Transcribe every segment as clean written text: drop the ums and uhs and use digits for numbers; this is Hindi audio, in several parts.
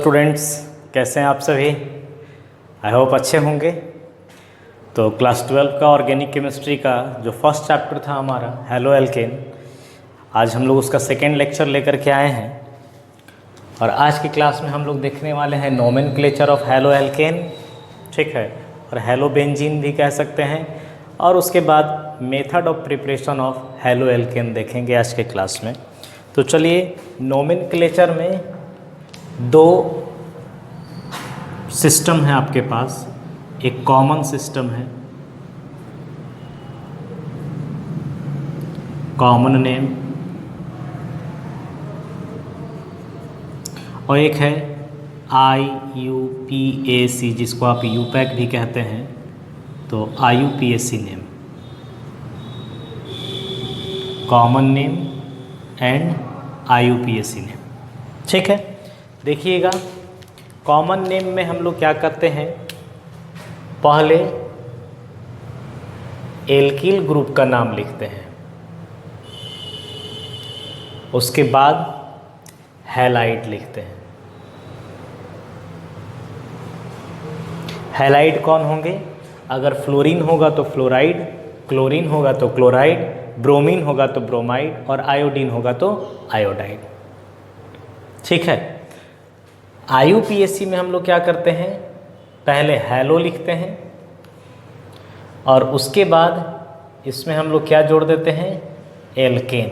स्टूडेंट्स, कैसे हैं आप सभी? आई होप अच्छे होंगे। तो क्लास 12 का ऑर्गेनिक केमिस्ट्री का जो फर्स्ट चैप्टर था हमारा हेलो एल्केन, आज हम लोग उसका सेकेंड लेक्चर लेकर के आए हैं। और आज की क्लास में हम लोग देखने वाले हैं नोमेनक्लेचर ऑफ हेलो एल्केन, ठीक है, और हेलो बेंजीन भी कह सकते हैं। और उसके बाद method of preparation of halo alkane देखेंगे आज के क्लास में। तो चलिए, नोमेनक्लेचर में दो सिस्टम है आपके पास। एक कॉमन सिस्टम है, कॉमन नेम, और एक है IUPAC, जिसको आप यूपैक भी कहते हैं। तो IUPAC name, common name and IUPAC name, ठीक है। देखिएगा, कॉमन नेम में हम लोग क्या करते हैं, पहले एल्किल ग्रुप का नाम लिखते हैं, उसके बाद हैलाइड लिखते हैं। हैलाइड कौन होंगे? अगर फ्लोरीन होगा तो फ्लोराइड, क्लोरीन होगा तो क्लोराइड, ब्रोमीन होगा तो ब्रोमाइड, और आयोडीन होगा तो आयोडाइड, ठीक है। IUPAC में हम लोग क्या करते हैं, पहले हैलो लिखते हैं और उसके बाद इसमें हम लोग क्या जोड़ देते हैं, एल्केन।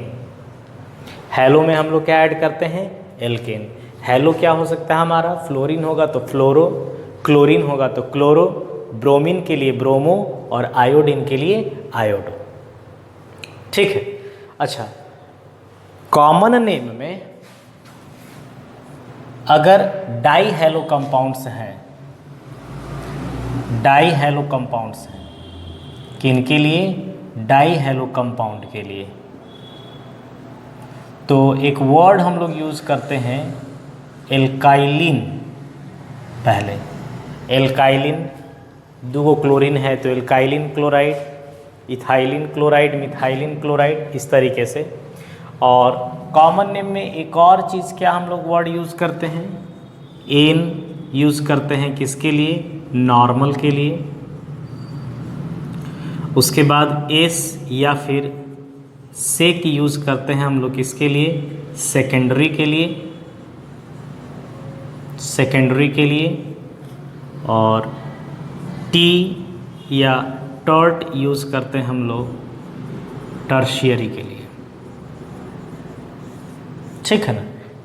हैलो में हम लोग क्या ऐड करते हैं, एल्केन। हैलो क्या हो सकता है हमारा? फ्लोरीन होगा तो फ्लोरो, क्लोरीन होगा तो क्लोरो, ब्रोमीन के लिए ब्रोमो, और आयोडीन के लिए आयोडो, ठीक है। अच्छा, कॉमन नेम में अगर डाई हैलो कंपाउंड्स हैं, डाई हैलो कंपाउंड्स हैं, किनके लिए? डाई हैलो कंपाउंड के लिए। तो एक वर्ड हम लोग यूज़ करते हैं, एल्काइलिन। पहले एल्काइलिन, दो क्लोरीन है तो alkylene chloride, ethylene chloride, methylene chloride, इस तरीके से। और कॉमन नेम में एक और चीज़ क्या हम लोग वर्ड यूज़ करते हैं, एन यूज़ करते हैं, किसके लिए? नॉर्मल के लिए। उसके बाद एस या फिर सेक यूज़ करते हैं हम लोग, किसके लिए? सेकेंडरी के लिए, सेकेंडरी के लिए। और टी या टर्ट यूज़ करते हैं हम लोग टर्शियरी के लिए, ठीक है ना।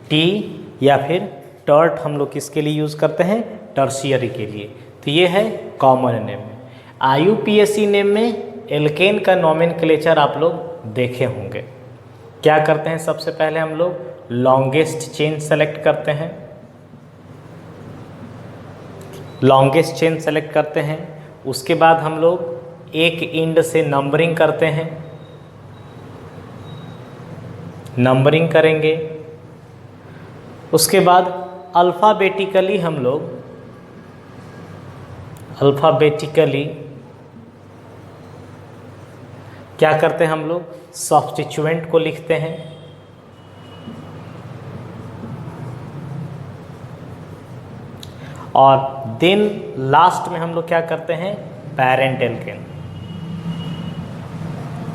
टी या फिर टर्ट हम लोग किसके लिए यूज़ करते हैं? टर्शियरी के लिए। तो ये है कॉमन नेम में। IUPAC नेम में एल्केन का नोमेनक्लेचर आप लोग देखे होंगे। क्या करते हैं? सबसे पहले हम लोग लॉन्गेस्ट चेन सेलेक्ट करते हैं, लॉन्गेस्ट चेन सेलेक्ट करते हैं। उसके बाद हम लोग एक इंड से नंबरिंग करते हैं, नंबरिंग करेंगे। उसके बाद अल्फ़ाबेटिकली हम लोग, अल्फ़ाबेटिकली क्या करते हैं, हम लोग सब्स्टिट्यूएंट को लिखते हैं। और देन लास्ट में हम लोग क्या करते हैं, पेरेंट एल्केन।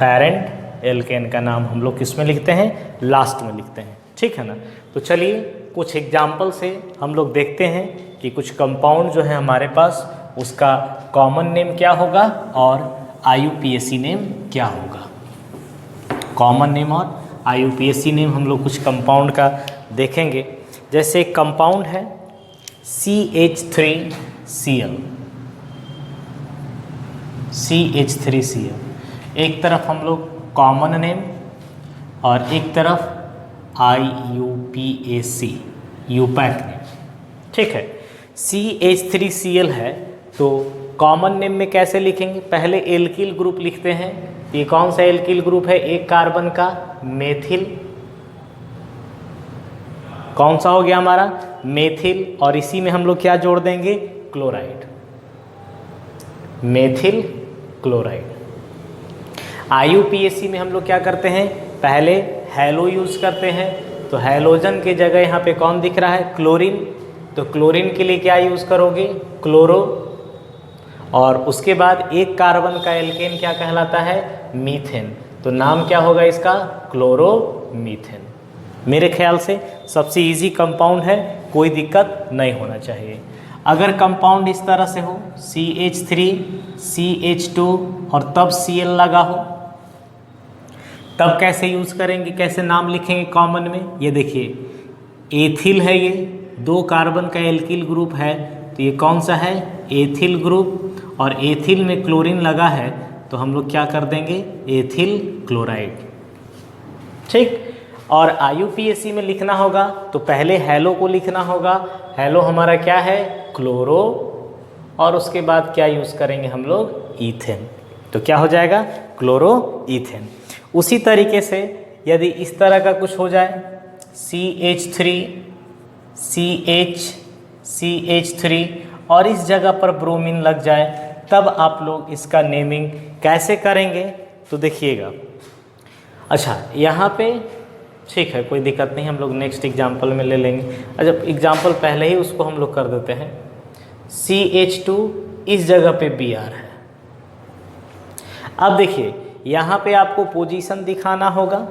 पेरेंट एल्केन का नाम हम लोग किस में लिखते हैं? लास्ट में लिखते हैं, ठीक है ना। तो चलिए, कुछ एग्जाम्पल से हम लोग देखते हैं कि कुछ कंपाउंड जो है हमारे पास, उसका कॉमन नेम क्या होगा और IUPAC नेम क्या होगा। कॉमन नेम और IUPAC नेम हम लोग कुछ कंपाउंड का देखेंगे। जैसे एक कंपाउंड है CH3Cl, CH3Cl। एक तरफ हम लोग कॉमन नेम और एक तरफ IUPAC, यूपैक नेम, ठीक है। CH3Cl है तो कॉमन नेम में कैसे लिखेंगे? पहले एल्किल ग्रुप लिखते हैं। ये कौन सा एल्किल ग्रुप है? एक कार्बन का मेथिल, कौन सा हो गया हमारा? मेथिल। और इसी में हम लोग क्या जोड़ देंगे? Chloride, methyl chloride. IUPAC में हम लोग क्या करते हैं? पहले हैलो यूज़ करते हैं, तो हैलोजन की जगह यहाँ पे कौन दिख रहा है? क्लोरीन। तो क्लोरीन के लिए क्या यूज़ करोगे? क्लोरो। और उसके बाद एक कार्बन का एल्केन क्या कहलाता है? मीथेन। तो नाम क्या होगा इसका? क्लोरोमीथेन। मेरे ख्याल से सबसे इजी कंपाउंड है, कोई दिक्कत नहीं होना चाहिए। अगर कंपाउंड इस तरह से हो CH3 CH2 और तब Cl लगा हो, तब कैसे यूज़ करेंगे, कैसे नाम लिखेंगे कॉमन में? ये देखिए एथिल है, ये 2 कार्बन का एल्किल ग्रुप है, तो ये कौन सा है? Ethyl group. और एथिल में क्लोरीन लगा है तो हम लोग क्या कर देंगे? Ethyl chloride. ठीक। और IUPAC में लिखना होगा तो पहले हेलो को लिखना होगा। हेलो हमारा क्या है? क्लोरो। और उसके बाद क्या यूज़ करेंगे हम लोग? ईथेन। तो क्या हो जाएगा? Chloro ethane. उसी तरीके से यदि इस तरह का कुछ हो जाए CH3 CH3 और इस जगह पर ब्रोमीन लग जाए, तब आप लोग इसका नेमिंग कैसे करेंगे? तो देखिएगा। अच्छा, यहाँ पे ठीक है, कोई दिक्कत नहीं, हम लोग नेक्स्ट एग्जाम्पल में ले लेंगे। अच्छा, एग्जाम्पल पहले ही उसको हम लोग कर देते हैं। CH2 इस जगह पे Br है। अब देखिए यहाँ पे आपको पोजीशन दिखाना होगा।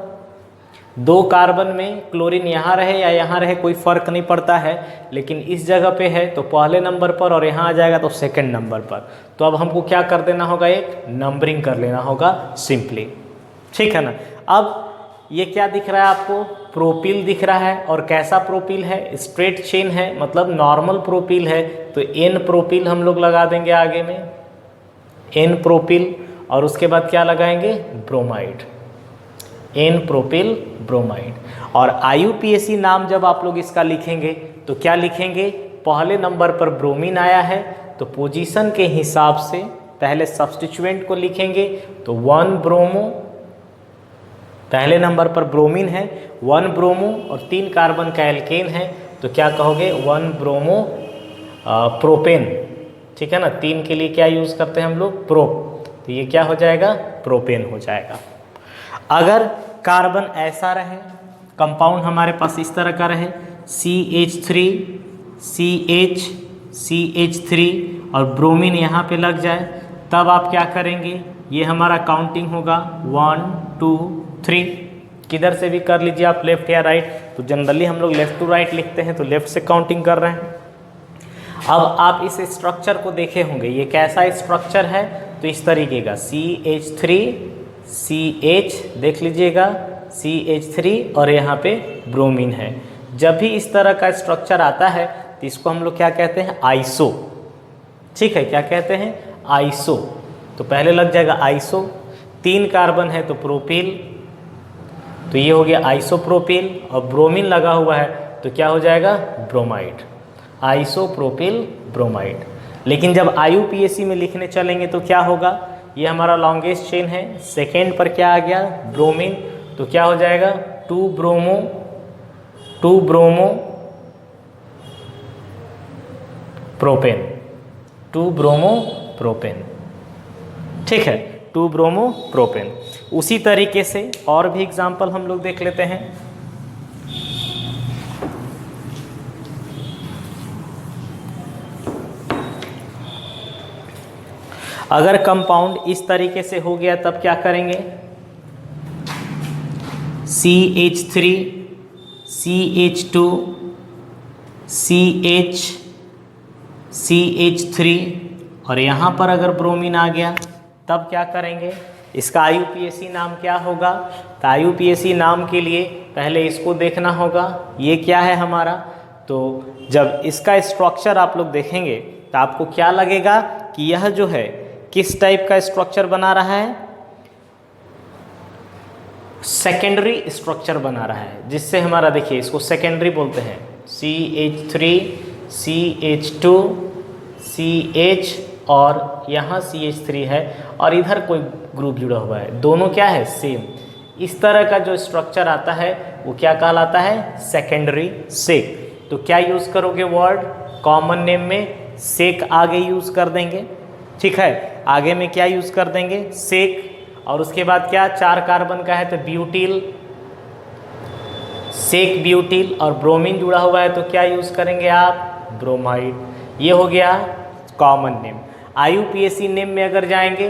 2 कार्बन में क्लोरीन यहाँ रहे या यहाँ रहे कोई फ़र्क नहीं पड़ता है, लेकिन इस जगह पे है तो पहले नंबर पर, और यहाँ आ जाएगा तो सेकंड नंबर पर। तो अब हमको क्या कर देना होगा? एक नंबरिंग कर लेना होगा सिंपली। ठीक है ना। अब ये क्या दिख रहा है आपको? प्रोपिल दिख रहा है। और कैसा प्रोपिल है? स्ट्रेट चेन है, मतलब नॉर्मल प्रोपिल है। तो N प्रोपिल हम लोग लगा देंगे आगे में, N प्रोपिल। और उसके बाद क्या लगाएंगे? Bromide, N propyl bromide. और IUPAC नाम जब आप लोग इसका लिखेंगे तो क्या लिखेंगे? पहले नंबर पर ब्रोमीन आया है तो पोजीशन के हिसाब से पहले सब्स्टिट्यूएंट को लिखेंगे। तो 1 ब्रोमो, पहले नंबर पर ब्रोमीन है, 1 ब्रोमो और 3 कार्बन का एल्केन है, तो क्या कहोगे? 1 ब्रोमो प्रोपेन। ठीक है ना। 3 के लिए क्या यूज़ करते हैं हम लोग? प्रोप। तो ये क्या हो जाएगा? प्रोपेन हो जाएगा। अगर कार्बन ऐसा रहे, कंपाउंड हमारे पास इस तरह का रहे, CH3 CH3 और ब्रोमीन यहाँ पे लग जाए, तब आप क्या करेंगे? ये हमारा काउंटिंग होगा 1 2 3। किधर से भी कर लीजिए आप, लेफ्ट या राइट। तो जनरली हम लोग लेफ्ट टू राइट लिखते हैं, तो लेफ्ट से काउंटिंग कर रहे हैं। अब आप इस स्ट्रक्चर को देखे होंगे, ये कैसा स्ट्रक्चर है? तो इस तरीके का CH3 CH, देख लीजिएगा CH3 और यहाँ पे ब्रोमीन है। जब भी इस तरह का स्ट्रक्चर आता है तो इसको हम लोग क्या कहते हैं? आइसो। ठीक है, क्या कहते हैं? आइसो। तो पहले लग जाएगा आइसो। 3 कार्बन है तो प्रोपिल, तो ये हो गया आइसोप्रोपिल। और ब्रोमीन लगा हुआ है तो क्या हो जाएगा? Bromide, isopropyl bromide. लेकिन जब IUPAC में लिखने चलेंगे तो क्या होगा? ये हमारा लॉन्गेस्ट चेन है, सेकेंड पर क्या आ गया? ब्रोमीन। तो क्या हो जाएगा? 2 ब्रोमो प्रोपेन, 2 ब्रोमो प्रोपेन। ठीक है, 2 ब्रोमो प्रोपेन। उसी तरीके से और भी एग्जाम्पल हम लोग देख लेते हैं। अगर कंपाउंड इस तरीके से हो गया तब क्या करेंगे? CH3 CH2 CH3 और यहाँ पर अगर ब्रोमीन आ गया तब क्या करेंगे? इसका IUPAC नाम क्या होगा? तो IUPAC नाम के लिए पहले इसको देखना होगा, ये क्या है हमारा। तो जब इसका स्ट्रक्चर आप लोग देखेंगे तो आपको क्या लगेगा कि यह जो है किस टाइप का स्ट्रक्चर बना रहा है? सेकेंडरी स्ट्रक्चर बना रहा है, जिससे हमारा देखिए इसको सेकेंडरी बोलते हैं। CH3 CH2 CH और यहाँ CH3 है और इधर कोई ग्रुप जुड़ा हुआ है, दोनों क्या है? सेम। इस तरह का जो स्ट्रक्चर आता है वो क्या कहलाता है? सेकेंडरी सेक। तो क्या यूज़ करोगे वर्ड? कॉमन नेम में सेक आगे यूज़ कर देंगे। ठीक है, आगे में क्या यूज़ कर देंगे? सेक। और उसके बाद क्या? 4 कार्बन का है तो ब्यूटिल, सेक ब्यूटिल। और ब्रोमीन जुड़ा हुआ है तो क्या यूज़ करेंगे आप? ब्रोमाइड। ये हो गया कॉमन नेम। IUPAC नेम में अगर जाएंगे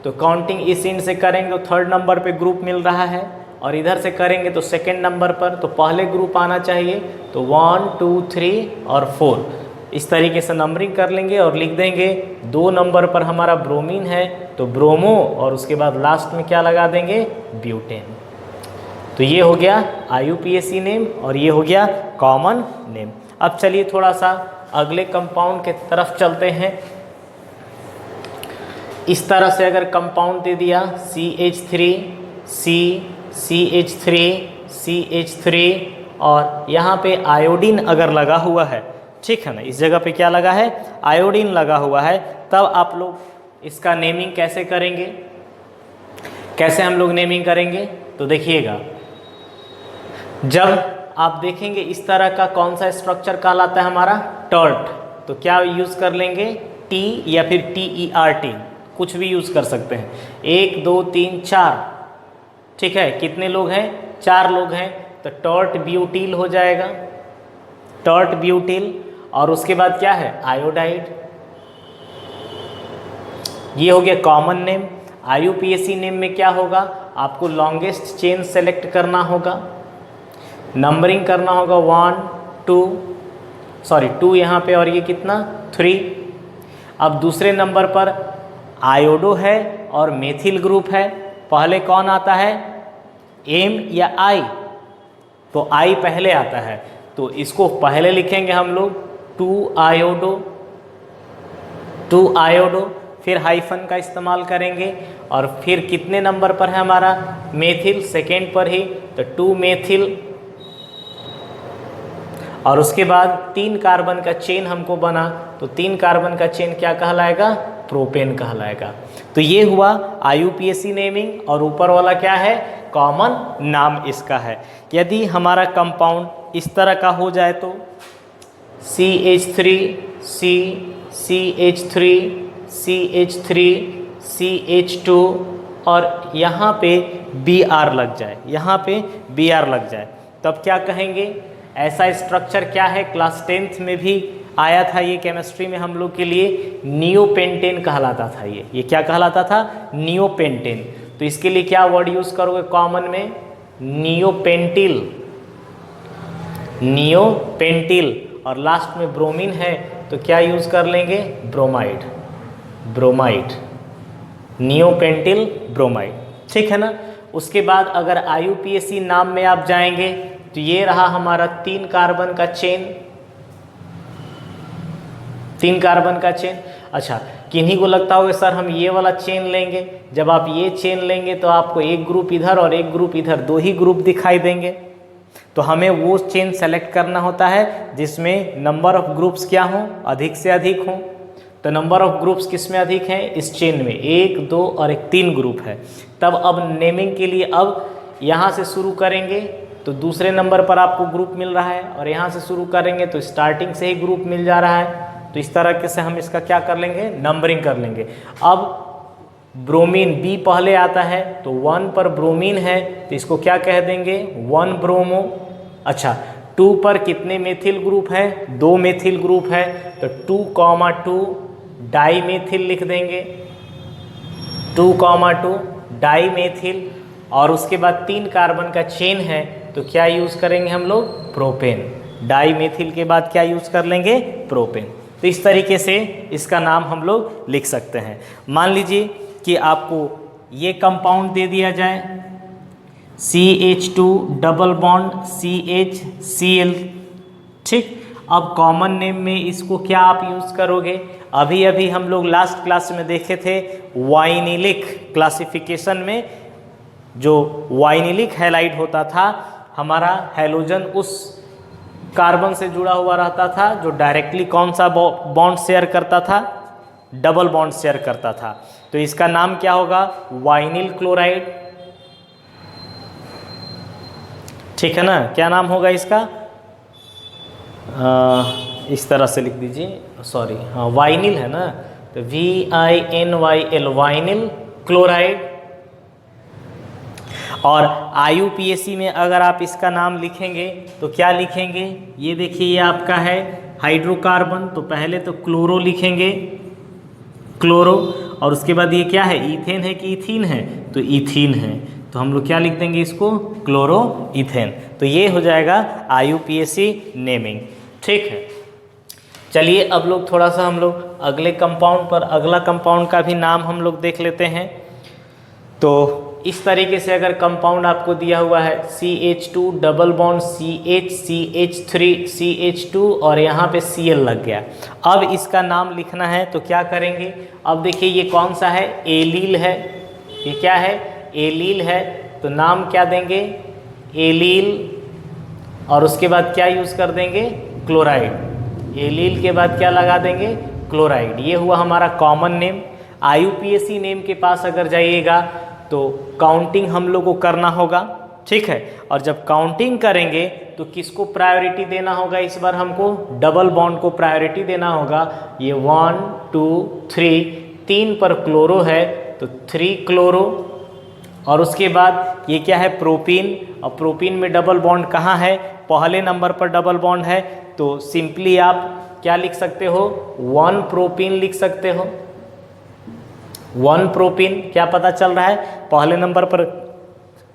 तो काउंटिंग इस एंड से करेंगे तो थर्ड नंबर पे ग्रुप मिल रहा है, और इधर से करेंगे तो सेकंड नंबर पर, तो पहले ग्रुप आना चाहिए, तो 1 2 3 और 4 इस तरीके से नंबरिंग कर लेंगे और लिख देंगे। 2 नंबर पर हमारा ब्रोमीन है तो ब्रोमो, और उसके बाद लास्ट में क्या लगा देंगे, ब्यूटेन। तो ये हो गया IUPAC नेम और ये हो गया कॉमन नेम। अब चलिए थोड़ा सा अगले कंपाउंड के तरफ चलते हैं। इस तरह से अगर कंपाउंड दे दिया CH3 CH3 CH3 और यहाँ पे आयोडीन अगर लगा हुआ है, ठीक है ना, इस जगह पे क्या लगा है, आयोडीन लगा हुआ है, तब आप लोग इसका नेमिंग कैसे करेंगे, कैसे हम लोग नेमिंग करेंगे, तो देखिएगा जब आप देखेंगे इस तरह का कौन सा स्ट्रक्चर कहलाता है हमारा, टर्ट, तो क्या यूज़ कर लेंगे, T या फिर TERT, कुछ भी यूज़ कर सकते हैं। 1 2 3 4, ठीक है, कितने लोग हैं, 4 लोग हैं, तो टर्ट ब्यूटील हो जाएगा, टर्ट ब्यूटील। और उसके बाद क्या है, आयोडाइड। ये हो गया कॉमन नेम। IUPAC नेम में क्या होगा, आपको लॉन्गेस्ट चेन सेलेक्ट करना होगा, नंबरिंग करना होगा 2 यहाँ पे, और ये कितना 3। अब दूसरे नंबर पर आयोडो है और मेथिल ग्रुप है, पहले कौन आता है, M या I, तो I पहले आता है, तो इसको पहले लिखेंगे हम लोग 2 आयोडो, फिर हाइफन का इस्तेमाल करेंगे, और फिर कितने नंबर पर है हमारा, मेथिल, सेकेंड पर ही, तो 2 मेथिल, और उसके बाद 3 कार्बन का चेन हमको बना, तो 3 कार्बन का चेन क्या कहलाएगा, प्रोपेन कहलाएगा। तो ये हुआ IUPAC नेमिंग, और ऊपर वाला क्या है, कॉमन नाम इसका है। यदि हमारा कंपाउंड इस तरह का हो जाए तो CH3 CH3 CH3 CH2 और यहाँ पे Br लग जाए, यहाँ पे Br लग जाए, तब क्या कहेंगे, ऐसा स्ट्रक्चर क्या है, क्लास 10th में भी आया था ये केमिस्ट्री में हम लोग के लिए, नियोपेंटेन कहलाता था। ये क्या कहलाता था, नियोपेंटेन। तो इसके लिए क्या वर्ड यूज़ करोगे कॉमन में, नियोपेंटिल, नियोपेंटिल, और लास्ट में ब्रोमीन है तो क्या यूज़ कर लेंगे, ब्रोमाइड, ब्रोमाइड, नियोपेंटिल ब्रोमाइड, ठीक है ना। उसके बाद अगर IUPAC नाम में आप जाएंगे तो ये रहा हमारा 3 कार्बन का चेन, 3 कार्बन का चेन। अच्छा, किन्हीं को लगता होगा सर हम ये वाला चेन लेंगे, जब आप ये चेन लेंगे तो आपको एक ग्रुप इधर और एक ग्रुप इधर, 2 ही ग्रुप दिखाई देंगे, तो हमें वो चेन सेलेक्ट करना होता है जिसमें नंबर ऑफ ग्रुप्स क्या हों, अधिक से अधिक हों। तो नंबर ऑफ ग्रुप्स किस में अधिक हैं, इस चेन में 1 2 और एक 3 ग्रुप है। तब अब नेमिंग के लिए अब यहाँ से शुरू करेंगे तो दूसरे नंबर पर आपको ग्रुप मिल रहा है, और यहाँ से शुरू करेंगे तो स्टार्टिंग से ही ग्रुप मिल जा रहा है। तो इस तरह से हम इसका क्या कर लेंगे, नंबरिंग कर लेंगे। अब ब्रोमीन B पहले आता है तो 1 पर ब्रोमीन है तो इसको क्या कह देंगे, 1 ब्रोमो। अच्छा, 2 पर कितने मेथिल ग्रुप है, 2 मेथिल ग्रुप है, तो 2,2 डाई मेथिल लिख देंगे, 2,2 डाई मेथिल। और उसके बाद 3 कार्बन का चेन है तो क्या यूज़ करेंगे हम लोग, प्रोपेन। डाई मेथिल के बाद क्या यूज़ कर लेंगे, प्रोपेन। तो इस तरीके से इसका नाम हम लोग लिख सकते हैं। मान लीजिए कि आपको ये कंपाउंड दे दिया जाए CH2 डबल बॉन्ड CHCl, ठीक। अब कॉमन नेम में इसको क्या आप यूज़ करोगे, अभी अभी हम लोग लास्ट क्लास में देखे थे वाइनिलिक क्लासिफिकेशन में, जो वाइनिलिक हैलाइड होता था हमारा हैलोजन उस कार्बन से जुड़ा हुआ रहता था जो डायरेक्टली कौन सा बॉन्ड शेयर करता था, डबल बॉन्ड शेयर करता था। तो इसका नाम क्या होगा, वाइनिल क्लोराइड, ठीक है ना। क्या नाम होगा इसका, इस तरह से लिख दीजिए, सॉरी, हाँ वाइनिल है ना, तो VINYL वाइनिल क्लोराइड। और IUPAC में अगर आप इसका नाम लिखेंगे तो क्या लिखेंगे, ये देखिए ये आपका है हाइड्रोकार्बन, तो पहले तो क्लोरो लिखेंगे, क्लोरो, और उसके बाद ये क्या है, इथेन है कि इथीन है, तो इथीन है, तो हम लोग क्या लिख देंगे इसको, क्लोरो इथेन। तो ये हो जाएगा IUPAC नेमिंग। ठीक है, चलिए अब लोग थोड़ा सा हम लोग अगले कंपाउंड पर, अगला कंपाउंड का भी नाम हम लोग देख लेते हैं। तो इस तरीके से अगर कंपाउंड आपको दिया हुआ है CH2 double bond CH CH3 CH2 और यहाँ पे Cl लग गया, अब इसका नाम लिखना है तो क्या करेंगे। अब देखिए ये कौन सा है, एलील है, ये क्या है, एलील है, तो नाम क्या देंगे, एलील, और उसके बाद क्या यूज़ कर देंगे, क्लोराइड। एलील के बाद क्या लगा देंगे, क्लोराइड। ये हुआ हमारा कॉमन नेम। IUPAC नेम के पास अगर जाइएगा तो काउंटिंग हम लोग को करना होगा। ठीक है, और जब काउंटिंग करेंगे तो किसको प्रायोरिटी देना होगा, इस बार हमको डबल बॉन्ड को प्रायोरिटी देना होगा। ये 1 2 3, 3 पर क्लोरो है तो 3 क्लोरो, और उसके बाद ये क्या है, प्रोपीन, और प्रोपीन में डबल बॉन्ड कहाँ है, पहले नंबर पर डबल बॉन्ड है, तो सिंपली आप क्या लिख सकते हो, 1 प्रोपीन लिख सकते हो। 1 प्रोपीन, क्या पता चल रहा है, पहले नंबर पर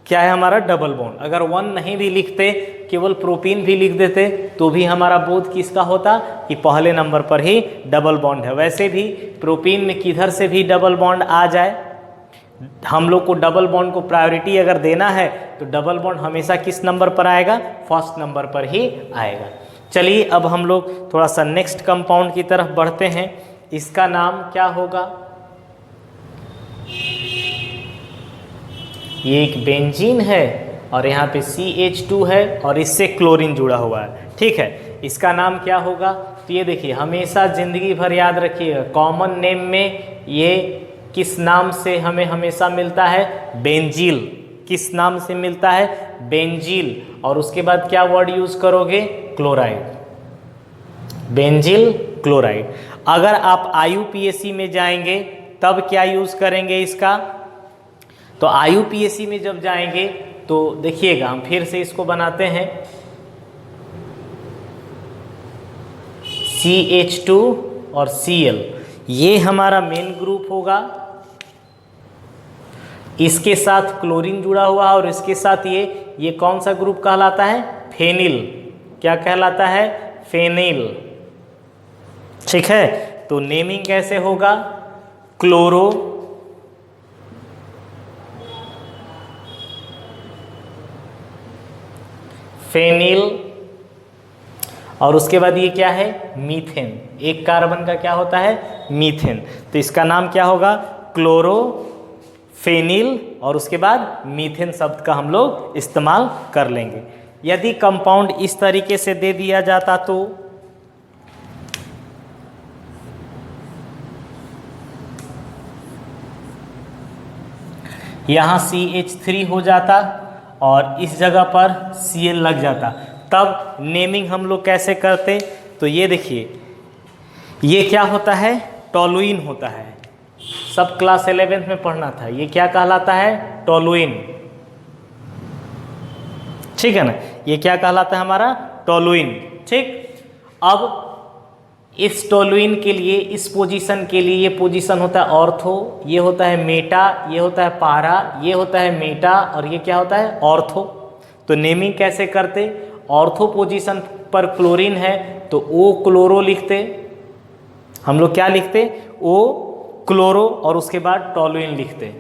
क्या है हमारा, डबल बॉन्ड। अगर 1 नहीं भी लिखते, केवल प्रोपीन भी लिख देते, तो भी हमारा बोध किसका होता, कि पहले नंबर पर ही डबल बॉन्ड है। वैसे भी प्रोपीन में किधर से भी डबल बॉन्ड आ जाए, हम लोग को डबल बॉन्ड को प्रायोरिटी अगर देना है तो डबल बॉन्ड हमेशा किस नंबर पर आएगा, फर्स्ट नंबर पर ही आएगा। चलिए अब हम लोग थोड़ा सा नेक्स्ट कंपाउंड की तरफ बढ़ते हैं। इसका नाम क्या होगा, ये एक बेंजीन है और यहाँ पे CH2 है और इससे क्लोरीन जुड़ा हुआ है। ठीक है, इसका नाम क्या होगा, तो ये देखिए हमेशा ज़िंदगी भर याद रखिएगा, कॉमन नेम में ये किस नाम से हमें हमेशा मिलता है, बेंजील। किस नाम से मिलता है, बेंजील, और उसके बाद क्या वर्ड यूज़ करोगे, क्लोराइड, बेंजील क्लोराइड। अगर आप IUPAC में जाएंगे तब क्या यूज़ करेंगे इसका, तो IUPAC में जब जाएंगे तो देखिएगा, हम फिर से इसको बनाते हैं, CH2 और Cl, ये हमारा मेन ग्रुप होगा, इसके साथ क्लोरीन जुड़ा हुआ और इसके साथ ये कौन सा ग्रुप कहलाता है, फेनिल। क्या कहलाता है, फेनिल। ठीक है, तो नेमिंग कैसे होगा, क्लोरो, फेनिल, और उसके बाद ये क्या है, मीथेन। एक कार्बन का क्या होता है, मीथेन, तो इसका नाम क्या होगा, क्लोरो, फेनिल, और उसके बाद मीथेन शब्द का हम लोग इस्तेमाल कर लेंगे। यदि कंपाउंड इस तरीके से दे दिया जाता तो यहाँ CH3 हो जाता और इस जगह पर Cl लग जाता, तब नेमिंग हम लोग कैसे करते, तो ये देखिए ये क्या होता है, टोलुइन होता है, सब क्लास 11th में पढ़ना था, ये क्या कहलाता है, टोलुइन। ठीक है ना, ये क्या कहलाता है हमारा, टोलुइन। ठीक, अब इस टोलुइन के लिए, इस पोजीशन के लिए ये पोजीशन होता है ऑर्थो, ये होता है मेटा, ये होता है पारा, ये होता है मेटा, और ये क्या होता है, ऑर्थो। तो नेमिंग कैसे करते, ऑर्थो पोजीशन पर क्लोरीन है तो O क्लोरो लिखते, हम लोग क्या लिखते, O क्लोरो, और उसके बाद टोलुइन लिखते,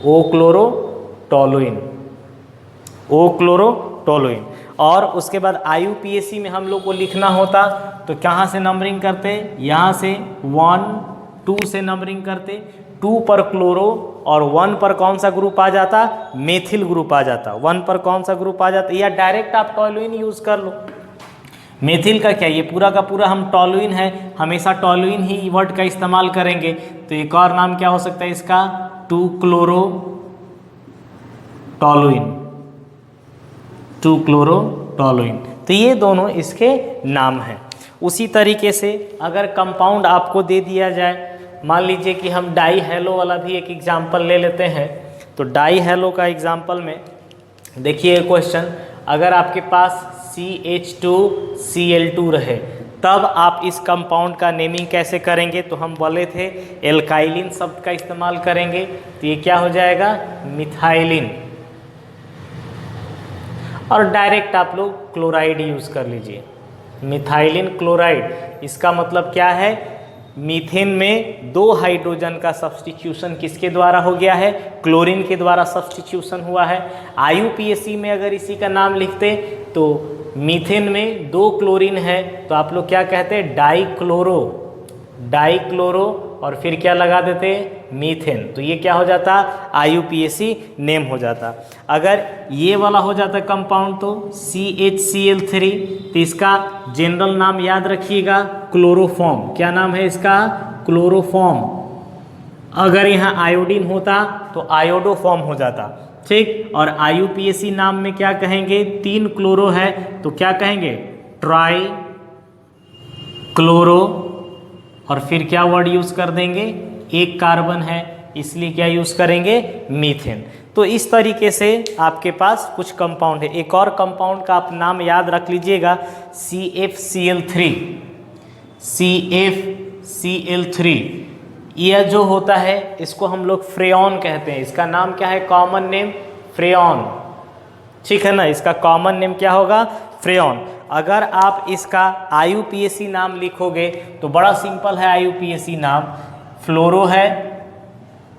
O chloro toluene, O chloro toluene. और उसके बाद IUPAC में हम लोग को लिखना होता तो कहाँ से नंबरिंग करते, यहाँ से 1 2 से नंबरिंग करते, 2 पर क्लोरो और 1 पर कौन सा ग्रुप आ जाता, मेथिल ग्रुप आ जाता, 1 पर कौन सा ग्रुप आ जाता, या डायरेक्ट आप टोलुइन यूज़ कर लो। मेथिल का क्या, ये पूरा का पूरा हम टोलुइन है, हमेशा टोलुइन ही वर्ड का इस्तेमाल करेंगे, तो एक और नाम क्या हो सकता है इसका, 2 क्लोरो टोलुइन, 2 क्लोरो टोलुइन। तो ये दोनों इसके नाम हैं। उसी तरीके से अगर कंपाउंड आपको दे दिया जाए, मान लीजिए कि हम डाई हेलो वाला भी एक एग्जाम्पल ले लेते हैं, तो डाई हेलो का एग्जाम्पल में देखिए क्वेश्चन, अगर आपके पास CH2Cl2 रहे तब आप इस कंपाउंड का नेमिंग कैसे करेंगे, तो हम बोले थे एल्काइलिन शब्द का इस्तेमाल करेंगे, तो ये क्या हो जाएगा, मिथाइलिन। और डायरेक्ट आप लोग क्लोराइड यूज़ कर लीजिए, मिथाइलिन क्लोराइड। इसका मतलब क्या है, मीथेन में 2 हाइड्रोजन का सब्स्टिट्यूशन किसके द्वारा हो गया है, क्लोरीन के द्वारा सब्स्टिट्यूशन हुआ है। IUPAC में अगर इसी का नाम लिखते तो मीथेन में 2 क्लोरीन है तो आप लोग क्या कहते हैं, डाइक्लोरो और फिर क्या लगा देते, मीथेन। तो ये क्या हो जाता, IUPAC नेम हो जाता। अगर ये वाला हो जाता कंपाउंड तो CHCl3, तो इसका जनरल नाम याद रखिएगा क्लोरोफॉर्म। क्या नाम है इसका, क्लोरोफॉर्म। अगर यहाँ आयोडीन होता तो आयोडोफॉर्म हो जाता, ठीक। और IUPAC नाम में क्या कहेंगे, 3 क्लोरो है तो क्या कहेंगे, ट्राई क्लोरो, और फिर क्या वर्ड यूज़ कर देंगे, 1 कार्बन है इसलिए क्या यूज़ करेंगे, मीथेन। तो इस तरीके से आपके पास कुछ कंपाउंड है। एक और कंपाउंड का आप नाम याद रख लीजिएगा, CFCl3। यह जो होता है इसको हम लोग फ्रेयॉन कहते हैं। इसका नाम क्या है, कॉमन नेम फ्रेयॉन, ठीक है ना। इसका कॉमन नेम क्या होगा, फ्रेयॉन। अगर आप इसका IUPAC नाम लिखोगे तो बड़ा सिंपल है, IUPAC नाम फ्लोरो है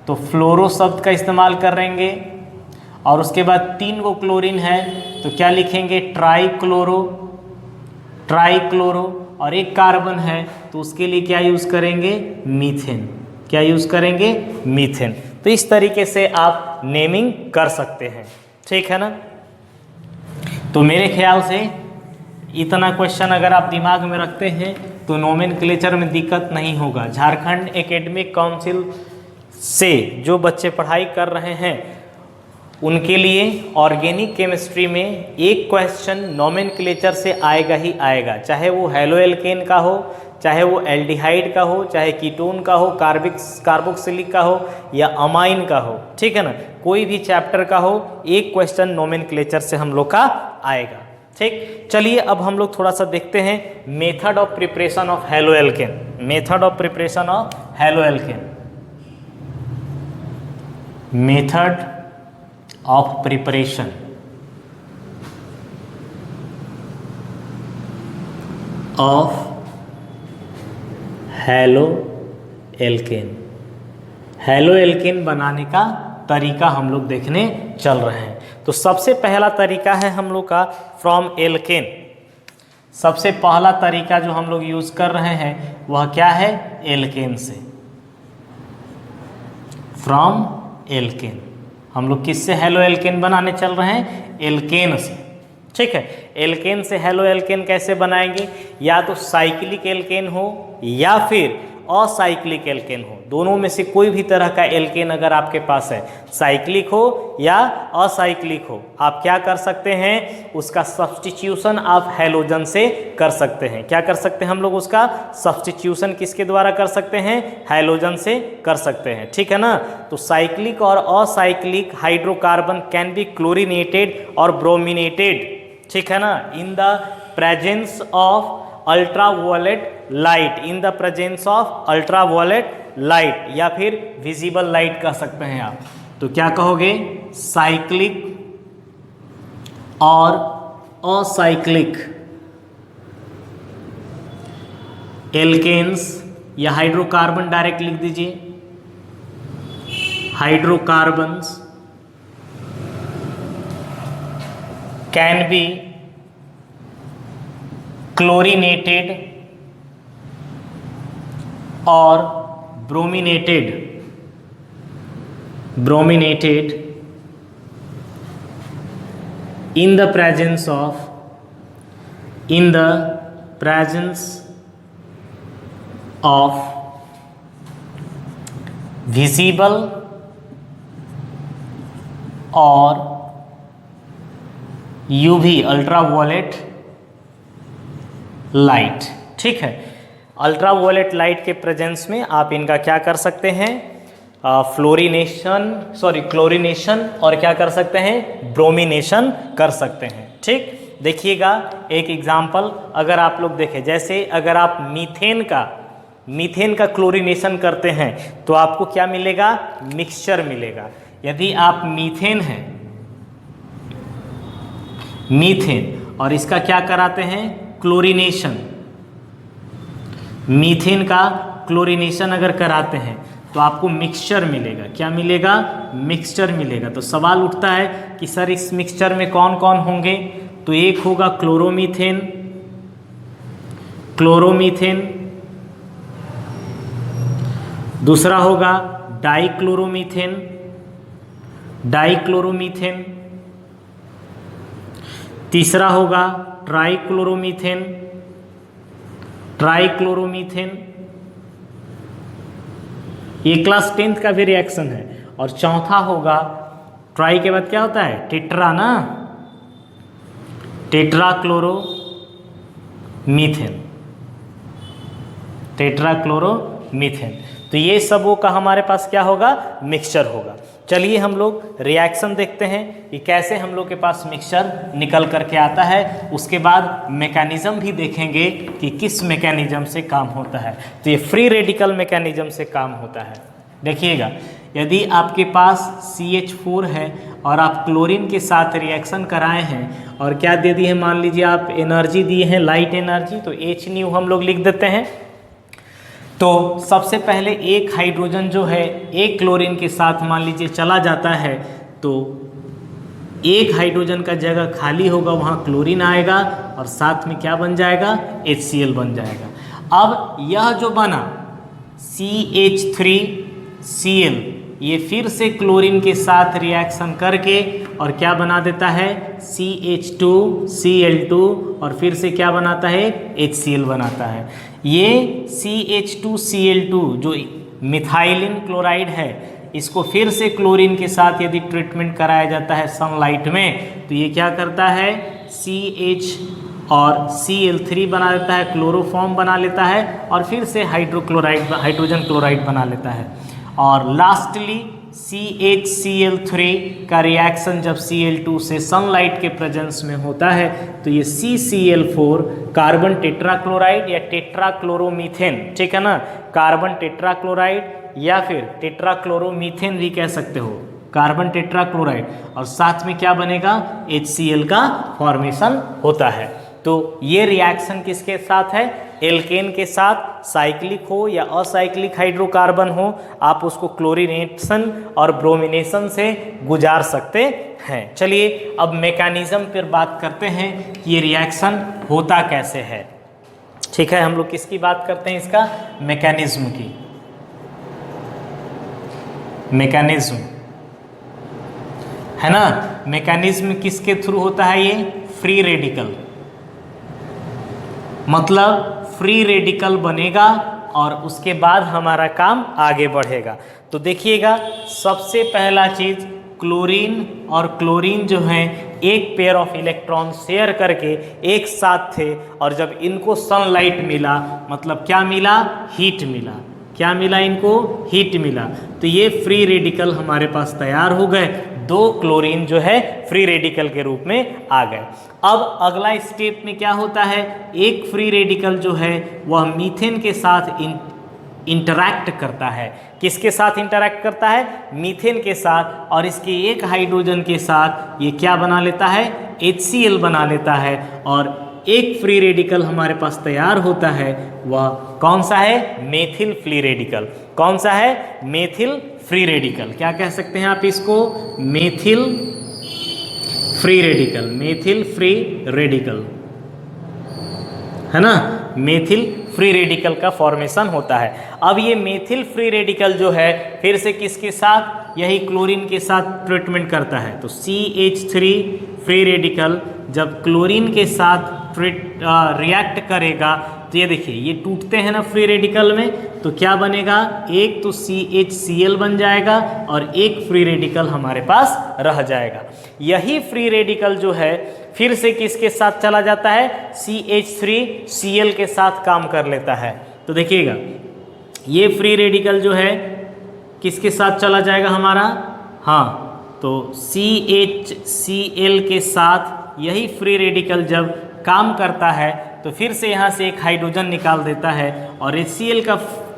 तो फ्लोरो शब्द का इस्तेमाल करेंगे, और उसके बाद 3 गो क्लोरीन है तो क्या लिखेंगे, ट्राइक्लोरो, और 1 कार्बन है तो उसके लिए क्या यूज़ करेंगे, मीथेन। क्या यूज़ करेंगे, मीथेन। तो इस तरीके से आप नेमिंग कर सकते हैं, ठीक है ना। तो मेरे ख्याल से इतना क्वेश्चन अगर आप दिमाग में रखते हैं तो नोमेनक्लेचर में दिक्कत नहीं होगा। झारखंड एकेडमिक काउंसिल से जो बच्चे पढ़ाई कर रहे हैं उनके लिए ऑर्गेनिक केमिस्ट्री में एक क्वेश्चन नोमेनक्लेचर से आएगा ही आएगा, चाहे वो हेलो एल्केन का हो, चाहे वो एल्डिहाइड का हो, चाहे कीटोन का हो, कार्बोक्सिलिक का हो या अमाइन का हो, ठीक है ना। कोई भी चैप्टर का हो, एक क्वेश्चन नोमेनक्लेचर से हम लोग का आएगा, ठीक। चलिए अब हम लोग थोड़ा सा देखते हैं method of preparation of halo alkane. Method of preparation of halo alkane, method of preparation of halo alkane. Halo alkane बनाने का तरीका हम लोग देखने चल रहे हैं। तो सबसे पहला तरीका है हम लोग का फ्रॉम एल्केन। सबसे पहला तरीका जो हम लोग यूज़ कर रहे हैं वह क्या है, एल्केन से। फ्रॉम एल्केन हम लोग किससे हेलो एल्केन बनाने चल रहे हैं, एल्केन से, ठीक है। एल्केन से हेलो एल्केन कैसे बनाएंगे, या तो साइक्लिक एल्केन हो या फिर असाइक्लिक एल्केन हो, दोनों में से कोई भी तरह का एल्केन अगर आपके पास है, साइक्लिक हो या असाइक्लिक हो, आप क्या कर सकते हैं, उसका सब्स्टिट्यूशन आप हैलोजन से कर सकते हैं। क्या कर सकते हैं हम लोग, उसका सब्स्टिट्यूशन किसके द्वारा कर सकते हैं, हैलोजन से कर सकते हैं, ठीक है ना। तो साइक्लिक और acyclic hydrocarbon can be chlorinated और ब्रोमिनेटेड, ठीक है ना, in the presence of ultraviolet light, in the presence of ultraviolet light, या फिर विजिबल लाइट कह सकते हैं आप। तो क्या कहोगे, साइक्लिक और असाइक्लिक एल्केन्स, या हाइड्रोकार्बन डायरेक्ट लिख दीजिए, हाइड्रोकार्बन्स कैन बी क्लोरीनेटेड और brominated in the presence of visible और UV अल्ट्रावायलेट लाइट, ठीक है। अल्ट्रावायलेट लाइट के प्रेजेंस में आप इनका क्या कर सकते हैं, क्लोरीनेशन और क्या कर सकते हैं, ब्रोमिनेशन कर सकते हैं, ठीक। देखिएगा एक एग्जाम्पल अगर आप लोग देखें, जैसे अगर आप मीथेन का क्लोरीनेशन करते हैं तो आपको क्या मिलेगा, मिक्सचर मिलेगा। यदि आप मीथेन और इसका क्या कराते हैं, क्लोरीनेशन, मीथेन का क्लोरीनेशन अगर कराते हैं तो आपको मिक्सचर मिलेगा। क्या मिलेगा, मिक्सचर मिलेगा। तो सवाल उठता है कि सर इस मिक्सचर में कौन कौन होंगे, तो एक होगा क्लोरोमीथेन, दूसरा होगा डाइक्लोरोमीथेन, तीसरा होगा ट्राइक्लोरोमीथेन, ये क्लास 10th का भी रिएक्शन है। और चौथा होगा, ट्राई के बाद क्या होता है, टेट्रा ना, टेट्राक्लोरोमीथेन। तो ये सबों का हमारे पास क्या होगा, मिक्सचर होगा। चलिए हम लोग रिएक्शन देखते हैं कि कैसे हम लोग के पास मिक्सचर निकल करके आता है। उसके बाद मैकेनिज्म भी देखेंगे कि किस मैकेनिज्म से काम होता है। तो ये फ्री रेडिकल मैकेनिज्म से काम होता है। देखिएगा, यदि आपके पास CH4 है और आप क्लोरीन के साथ रिएक्शन कराए हैं और क्या दे दिए हैं, मान लीजिए आप एनर्जी दिए हैं, लाइट एनर्जी, तो H हम लोग लिख देते हैं। तो सबसे पहले एक हाइड्रोजन जो है एक क्लोरीन के साथ मान लीजिए चला जाता है, तो एक हाइड्रोजन का जगह खाली होगा, वहाँ क्लोरीन आएगा और साथ में क्या बन जाएगा, HCl बन जाएगा। अब यह जो बना CH3Cl, ये फिर से क्लोरीन के साथ रिएक्शन करके और क्या बना देता है, CH2Cl2, और फिर से क्या बनाता है, HCl बनाता है। ये CH2Cl2 जो मिथाइलिन क्लोराइड है, इसको फिर से क्लोरीन के साथ यदि ट्रीटमेंट कराया जाता है सनलाइट में, तो ये क्या करता है, CH और Cl3 बना लेता है, क्लोरोफॉर्म बना लेता है और फिर से हाइड्रोजन क्लोराइड बना लेता है। और लास्टली CHCl3 का रिएक्शन जब Cl2 से सनलाइट के प्रेजेंस में होता है तो ये CCl4 कार्बन टेट्राक्लोराइड या टेट्राक्लोरोमीथेन, ठीक है ना, कार्बन टेट्राक्लोराइड या फिर टेट्राक्लोरोमीथेन भी कह सकते हो, कार्बन टेट्राक्लोराइड, और साथ में क्या बनेगा, HCl का फॉर्मेशन होता है। तो ये रिएक्शन किसके साथ है, एल्केन के साथ, साइक्लिक हो या असाइक्लिक हाइड्रोकार्बन हो, आप उसको क्लोरीनेशन और ब्रोमिनेशन से गुजार सकते हैं। चलिए अब मैकेनिज्म पर बात करते हैं कि ये रिएक्शन होता कैसे है। ठीक है, हम लोग किसकी बात करते हैं, इसका मैकेनिज्म की। मैकेनिज्म है ना, मैकेनिज्म किसके थ्रू होता है, ये फ्री रेडिकल, मतलब फ्री रेडिकल बनेगा और उसके बाद हमारा काम आगे बढ़ेगा। तो देखिएगा, सबसे पहला चीज, क्लोरीन और क्लोरीन जो है एक पेयर ऑफ इलेक्ट्रॉन शेयर करके एक साथ थे, और जब इनको सनलाइट मिला, मतलब क्या मिला, हीट मिला। क्या मिला इनको, हीट मिला। तो ये फ्री रेडिकल हमारे पास तैयार हो गए, दो क्लोरीन जो है फ्री रेडिकल के रूप में आ गए। अब अगला स्टेप में क्या होता है, एक फ्री रेडिकल जो है वह मीथेन के साथ इंटरैक्ट करता है। किसके साथ इंटरैक्ट करता है, मीथेन के साथ, और इसके एक हाइड्रोजन के साथ ये क्या बना लेता है, HCl बना लेता है, और एक फ्री रेडिकल हमारे पास तैयार होता है। वह कौन सा है, मेथिल फ्री रेडिकल। कौन सा है, मेथिल फ्री रेडिकल। क्या कह सकते हैं आप इसको, methyl free radical, methyl free radical, है ना, मेथिल फ्री रेडिकल का फॉर्मेशन होता है। अब ये मेथिल फ्री रेडिकल जो है फिर से किसके साथ, यही क्लोरीन के साथ ट्रीटमेंट करता है। तो CH3 फ्री रेडिकल जब क्लोरीन के साथ रिएक्ट करेगा, तो ये देखिए ये टूटते हैं ना फ्री रेडिकल में, तो क्या बनेगा, एक तो CHCl बन जाएगा और एक फ्री रेडिकल हमारे पास रह जाएगा। यही फ्री रेडिकल जो है फिर से किसके साथ चला जाता है, CH3Cl के साथ काम कर लेता है। तो देखिएगा ये फ्री रेडिकल जो है किसके साथ चला जाएगा हमारा, हाँ, तो CHCl के साथ यही फ्री रेडिकल जब काम करता है तो फिर से यहाँ से एक हाइड्रोजन निकाल देता है और HCl का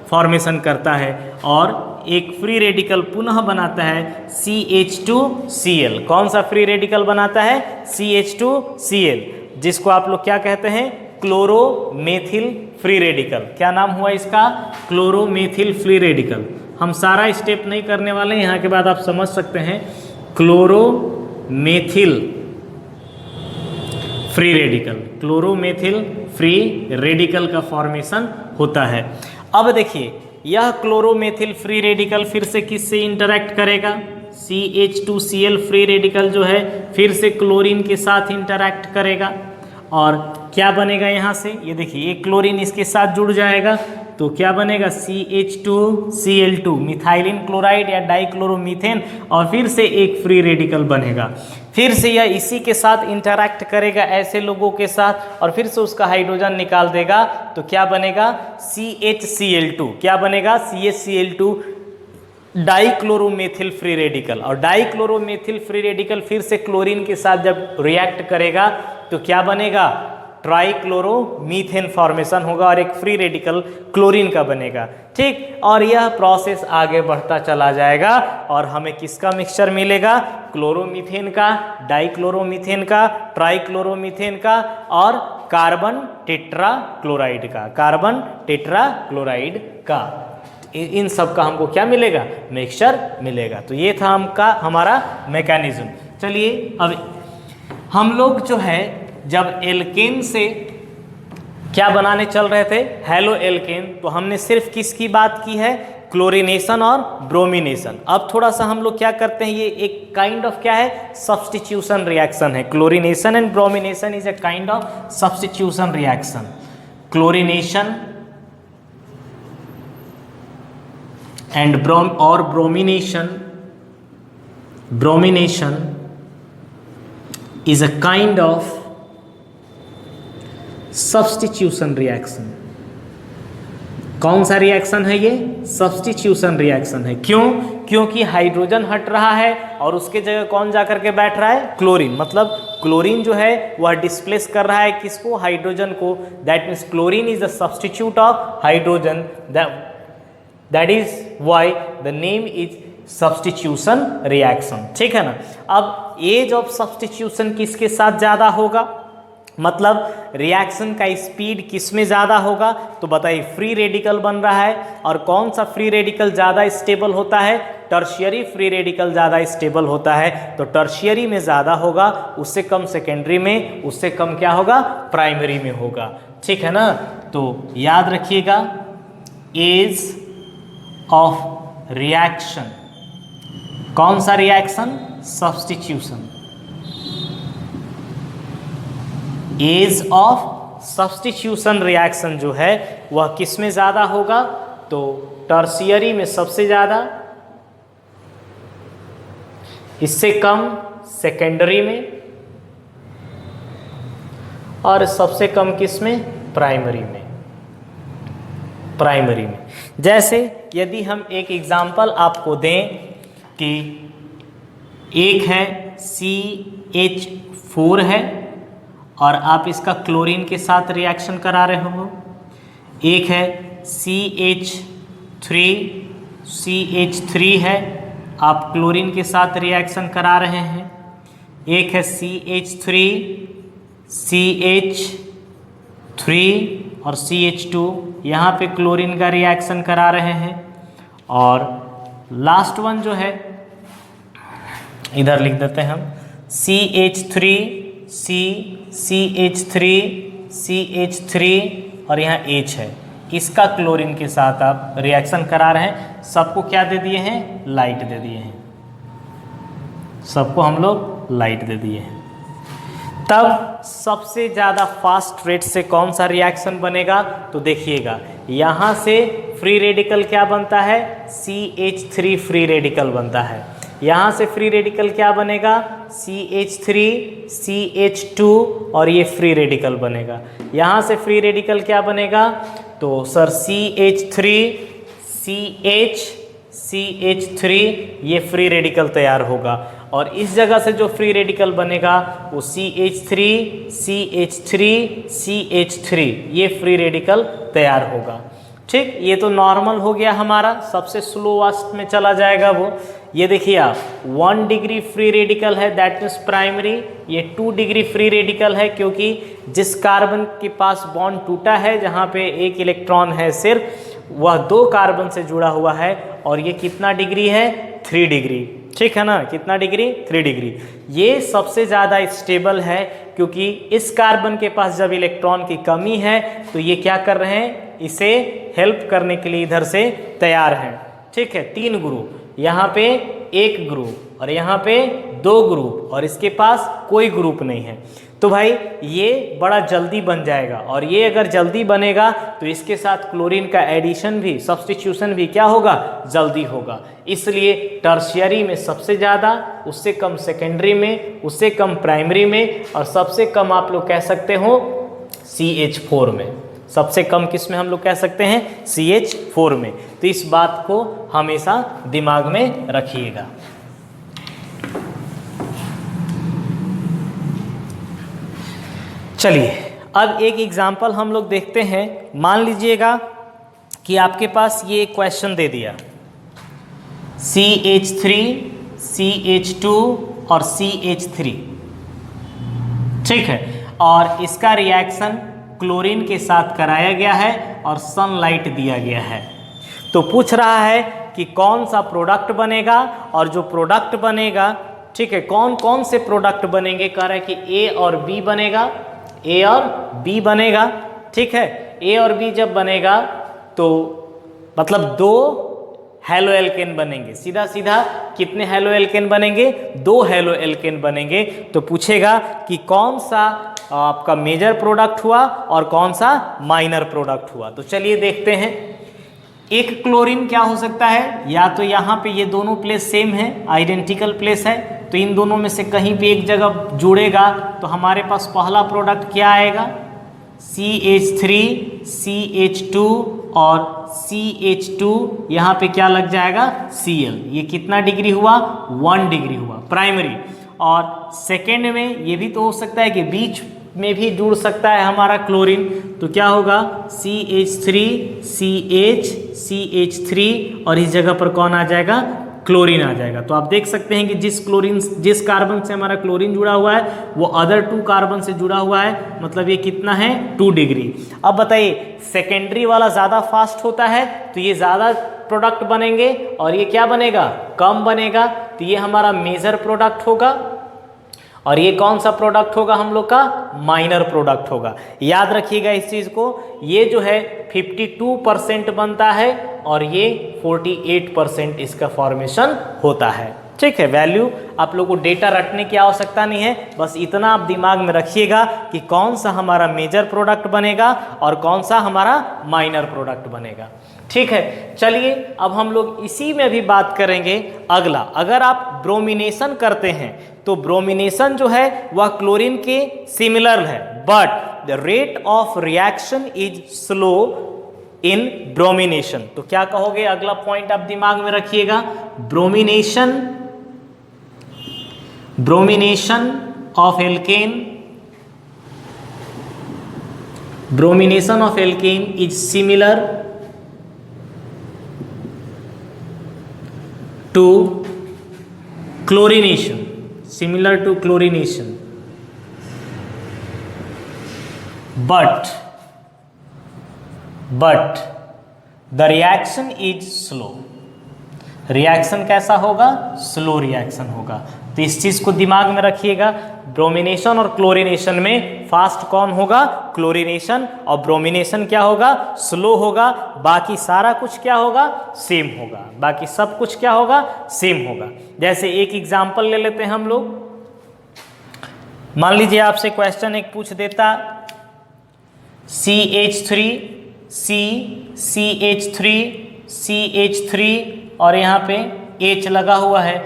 फॉर्मेशन करता है और एक फ्री रेडिकल पुनः बनाता है CH2Cl। कौन सा फ्री रेडिकल बनाता है? CH2Cl, जिसको आप लोग क्या कहते हैं? क्लोरोमेथिल फ्री रेडिकल। क्या नाम हुआ इसका? क्लोरोमेथिल फ्री रेडिकल। हम सारा स्टेप नहीं करने वाले हैं, यहाँ के बाद आप समझ सकते हैं। क्लोरोमेथिल फ्री रेडिकल, क्लोरोमेथिल फ्री रेडिकल का फॉर्मेशन होता है। अब देखिए, यह क्लोरोमेथिल फ्री रेडिकल फिर से किससे इंटरैक्ट करेगा? CH2Cl फ्री रेडिकल जो है फिर से क्लोरीन के साथ इंटरैक्ट करेगा और क्या बनेगा यहाँ से? ये देखिए, एक क्लोरीन इसके साथ जुड़ जाएगा तो क्या बनेगा? CH2Cl2, मिथाइलिन क्लोराइड या डाइक्लोरोमीथेन, और फिर से एक फ्री रेडिकल बनेगा। फिर से यह इसी के साथ इंटरैक्ट करेगा ऐसे लोगों के साथ और फिर से उसका हाइड्रोजन निकाल देगा तो क्या बनेगा? CHCl2। क्या बनेगा? CHCl2, डाइक्लोरोमेथिल free radical. और डाइक्लोरोमेथिल फ्री रेडिकल फिर से क्लोरीन के साथ जब रिएक्ट करेगा तो क्या बनेगा? ट्राइक्लोरोमीथेन फॉर्मेशन होगा और एक फ्री रेडिकल क्लोरीन का बनेगा। ठीक, और यह प्रोसेस आगे बढ़ता चला जाएगा और हमें किसका मिक्सचर मिलेगा? क्लोरोमीथेन का, डाइक्लोरोमीथेन का, ट्राइक्लोरोमीथेन का और कार्बन टेट्रा क्लोराइड का, कार्बन टेट्रा क्लोराइड का। इन सब का हमको क्या मिलेगा? मिक्सचर मिलेगा। तो ये था हमारा मैकेनिज्म। चलिए, अब हम लोग जो है जब एल्केन से क्या बनाने चल रहे थे? हेलो एल्केन, तो हमने सिर्फ किसकी बात की है? क्लोरीनेशन और ब्रोमिनेशन। अब थोड़ा सा हम लोग क्या करते हैं, ये एक काइंड ऑफ क्या है? सब्स्टिट्यूशन रिएक्शन है। Chlorination and bromination is a kind of substitution reaction. Chlorination and bromination is a kind of substitution reaction। कौन सा रिएक्शन है ये? सब्स्टिट्यूशन रिएक्शन है। क्यों? क्योंकि हाइड्रोजन हट रहा है और उसके जगह कौन जा करके बैठ रहा है? क्लोरीन। मतलब क्लोरीन जो है वह डिस्प्लेस कर रहा है किसको? हाइड्रोजन को। That means chlorine is the substitute of hydrogen. That is why the name is substitution reaction। ठीक है ना। अब एज ऑफ सब्स्टिट्यूशन किसके साथ ज़्यादा होगा? मतलब रिएक्शन का स्पीड किस में ज़्यादा होगा? तो बताइए, फ्री रेडिकल बन रहा है और कौन सा फ्री रेडिकल ज़्यादा स्टेबल होता है? टर्शियरी फ्री रेडिकल ज़्यादा स्टेबल होता है। तो टर्शियरी में ज़्यादा होगा, उससे कम सेकेंडरी में, उससे कम क्या होगा? प्राइमरी में होगा। ठीक है ना। तो याद रखिएगा, एज ऑफ रिएक्शन, कौन सा reaction? Substitution. As of substitution reaction जो है वह किस में ज़्यादा होगा? तो टर्शियरी में सबसे ज़्यादा, इससे कम सेकेंडरी में और सबसे कम किस में? प्राइमरी में। प्राइमरी में। जैसे यदि हम एक एग्जाम्पल आपको दें कि एक है CH4 है और आप इसका क्लोरीन के साथ रिएक्शन करा रहे हो। एक है CH3 है, आप क्लोरीन के साथ रिएक्शन करा रहे हैं। एक है CH3 और CH2, यहाँ पे क्लोरीन का रिएक्शन करा रहे हैं। और लास्ट वन जो है, इधर लिख देते हैं हम, CH3 और यहाँ H है, इसका क्लोरीन के साथ आप रिएक्शन करा रहे हैं। सबको क्या दे दिए हैं? लाइट दे दिए हैं। सबको हम लोग लाइट दे दिए हैं। तब सबसे ज़्यादा फास्ट रेट से कौन सा रिएक्शन बनेगा? तो देखिएगा, यहाँ से फ्री रेडिकल क्या बनता है? CH3 फ्री रेडिकल बनता है। यहाँ से फ्री रेडिकल क्या बनेगा? CH3 CH2 और ये फ्री रेडिकल बनेगा। यहाँ से फ्री रेडिकल क्या बनेगा? तो सर CH3 CH CH3 ये फ्री रेडिकल तैयार होगा। और इस जगह से जो फ्री रेडिकल बनेगा वो CH3 CH3 CH3 ये फ्री रेडिकल तैयार होगा। ठीक, ये तो नॉर्मल हो गया हमारा, सबसे स्लोएस्ट में चला जाएगा वो। ये देखिए आप 1 डिग्री फ्री रेडिकल है, दैट मीन्स प्राइमरी। ये 2 डिग्री फ्री रेडिकल है क्योंकि जिस कार्बन के पास बॉन्ड टूटा है, जहाँ पे एक इलेक्ट्रॉन है सिर्फ, वह 2 कार्बन से जुड़ा हुआ है। और ये कितना डिग्री है? 3 डिग्री। ठीक है ना, कितना डिग्री? 3 डिग्री। ये सबसे ज़्यादा स्टेबल है क्योंकि इस कार्बन के पास जब इलेक्ट्रॉन की कमी है तो ये क्या कर रहे हैं, इसे हेल्प करने के लिए इधर से तैयार हैं। ठीक है, 3 ग्रुप, यहाँ पे 1 ग्रुप और यहाँ पे 2 ग्रुप और इसके पास कोई ग्रुप नहीं है। तो भाई ये बड़ा जल्दी बन जाएगा और ये अगर जल्दी बनेगा तो इसके साथ क्लोरीन का एडिशन भी, सब्स्टिट्यूशन भी क्या होगा? जल्दी होगा। इसलिए टर्शियरी में सबसे ज़्यादा, उससे कम सेकेंडरी में, उससे कम प्राइमरी में और सबसे कम आप लोग कह सकते हो CH4 में। सबसे कम किस में हम लोग कह सकते हैं? CH4 में। तो इस बात को हमेशा दिमाग में रखिएगा। चलिए अब एक एग्जाम्पल हम लोग देखते हैं। मान लीजिएगा कि आपके पास ये क्वेश्चन दे दिया CH3 CH2 और CH3, ठीक है, और इसका रिएक्शन क्लोरीन के साथ कराया गया है और सनलाइट दिया गया है। तो पूछ रहा है कि कौन सा प्रोडक्ट बनेगा और जो प्रोडक्ट बनेगा, ठीक है, कौन कौन से प्रोडक्ट बनेंगे? कह रहा है कि A और B बनेगा, A और B बनेगा। ठीक है, A और B जब बनेगा तो मतलब 2 हेलो एल्केन बनेंगे। सीधा सीधा कितने हेलो एल्केन बनेंगे? 2 हेलो एल्केन बनेंगे। तो पूछेगा कि कौन सा आपका मेजर प्रोडक्ट हुआ और कौन सा माइनर प्रोडक्ट हुआ। तो चलिए देखते हैं। एक क्लोरीन क्या हो सकता है? या तो यहाँ पे ये दोनों प्लेस सेम है, आइडेंटिकल प्लेस है, तो इन दोनों में से कहीं पे एक जगह जुड़ेगा तो हमारे पास पहला प्रोडक्ट क्या आएगा? CH3 CH2 और CH2, यहाँ पे क्या लग जाएगा? Cl। ये कितना डिग्री हुआ? 1 डिग्री हुआ प्राइमरी। और सेकेंड में ये भी तो हो सकता है कि बीच में भी जुड़ सकता है हमारा क्लोरीन, तो क्या होगा? CH3 CH CH3 और इस जगह पर कौन आ जाएगा? क्लोरीन आ जाएगा। तो आप देख सकते हैं कि जिस कार्बन से हमारा क्लोरीन जुड़ा हुआ है वो अदर 2 कार्बन से जुड़ा हुआ है, मतलब ये कितना है? 2 डिग्री। अब बताइए, सेकेंडरी वाला ज़्यादा फास्ट होता है तो ये ज़्यादा प्रोडक्ट बनेंगे और ये क्या बनेगा? कम बनेगा। तो ये हमारा मेजर प्रोडक्ट होगा और ये कौन सा प्रोडक्ट होगा हम लोग का? माइनर प्रोडक्ट होगा। याद रखिएगा इस चीज़ को। ये जो है 52% बनता है और ये 48% इसका फॉर्मेशन होता है। ठीक है, वैल्यू आप लोगों को डेटा रटने की आवश्यकता नहीं है, बस इतना आप दिमाग में रखिएगा कि कौन सा हमारा मेजर प्रोडक्ट बनेगा और कौन सा हमारा माइनर प्रोडक्ट बनेगा। ठीक है, चलिए अब हम लोग इसी में भी बात करेंगे अगला। अगर आप ब्रोमिनेशन करते हैं तो ब्रोमिनेशन जो है वह क्लोरीन के सिमिलर है, but the rate of reaction is slow in bromination. तो क्या कहोगे? अगला पॉइंट आप दिमाग में रखिएगा। Bromination of alkane, bromination of alkane is similar to chlorination, similar to chlorination, but the reaction is slow। Reaction कैसा होगा? स्लो रिएक्शन होगा। तो इस चीज को दिमाग में रखिएगा। ब्रोमिनेशन और क्लोरिनेशन में फास्ट कौन होगा? क्लोरिनेशन। और ब्रोमिनेशन क्या होगा? स्लो होगा। बाकी सारा कुछ क्या होगा? सेम होगा। बाकी सब कुछ क्या होगा? सेम होगा। जैसे एक एग्जांपल ले लेते हैं हम लोग। मान लीजिए आपसे क्वेश्चन एक पूछ देता CH3 CH3 CH3 और यहाँ पे H लगा हुआ है